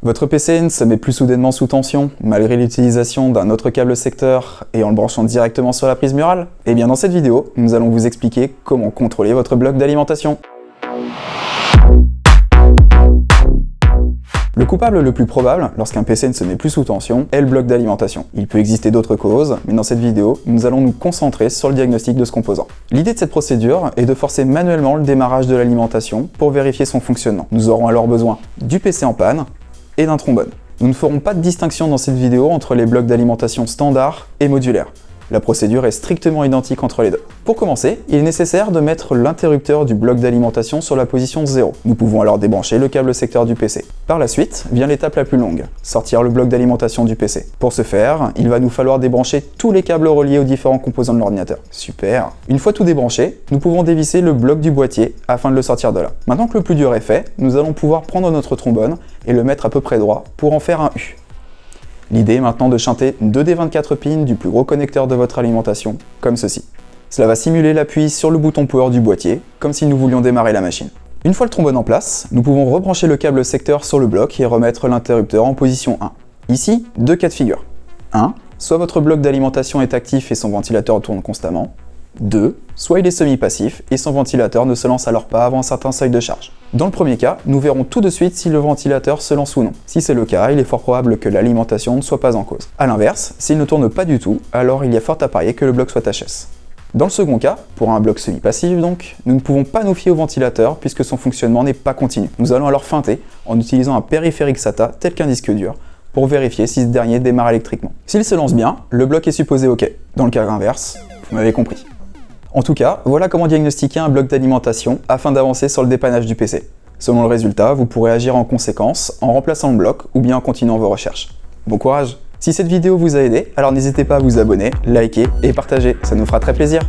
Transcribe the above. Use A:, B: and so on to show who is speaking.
A: Votre PC ne se met plus soudainement sous tension, malgré l'utilisation d'un autre câble secteur et en le branchant directement sur la prise murale? Eh bien dans cette vidéo, nous allons vous expliquer comment contrôler votre bloc d'alimentation. Le coupable le plus probable, lorsqu'un PC ne se met plus sous tension, est le bloc d'alimentation. Il peut exister d'autres causes, mais dans cette vidéo, nous allons nous concentrer sur le diagnostic de ce composant. L'idée de cette procédure est de forcer manuellement le démarrage de l'alimentation pour vérifier son fonctionnement. Nous aurons alors besoin du PC en panne et d'un trombone. Nous ne ferons pas de distinction dans cette vidéo entre les blocs d'alimentation standard et modulaires. La procédure est strictement identique entre les deux. Pour commencer, il est nécessaire de mettre l'interrupteur du bloc d'alimentation sur la position 0. Nous pouvons alors débrancher le câble secteur du PC. Par la suite, vient l'étape la plus longue, sortir le bloc d'alimentation du PC. Pour ce faire, il va nous falloir débrancher tous les câbles reliés aux différents composants de l'ordinateur. Super! Une fois tout débranché, nous pouvons dévisser le bloc du boîtier afin de le sortir de là. Maintenant que le plus dur est fait, nous allons pouvoir prendre notre trombone et le mettre à peu près droit pour en faire un U. L'idée est maintenant de shunter 2 des 24 pins du plus gros connecteur de votre alimentation, comme ceci. Cela va simuler l'appui sur le bouton power du boîtier, comme si nous voulions démarrer la machine. Une fois le trombone en place, nous pouvons rebrancher le câble secteur sur le bloc et remettre l'interrupteur en position 1. Ici, deux cas de figure. 1. Soit votre bloc d'alimentation est actif et son ventilateur tourne constamment. 2. Soit il est semi-passif et son ventilateur ne se lance alors pas avant un certain seuil de charge. Dans le premier cas, nous verrons tout de suite si le ventilateur se lance ou non. Si c'est le cas, il est fort probable que l'alimentation ne soit pas en cause. A l'inverse, s'il ne tourne pas du tout, alors il y a fort à parier que le bloc soit HS. Dans le second cas, pour un bloc semi-passif donc, nous ne pouvons pas nous fier au ventilateur puisque son fonctionnement n'est pas continu. Nous allons alors feinter en utilisant un périphérique SATA tel qu'un disque dur pour vérifier si ce dernier démarre électriquement. S'il se lance bien, le bloc est supposé OK. Dans le cas inverse, vous m'avez compris. En tout cas, voilà comment diagnostiquer un bloc d'alimentation afin d'avancer sur le dépannage du PC. Selon le résultat, vous pourrez agir en conséquence en remplaçant le bloc ou bien en continuant vos recherches. Bon courage! Si cette vidéo vous a aidé, alors n'hésitez pas à vous abonner, liker et partager, ça nous fera très plaisir.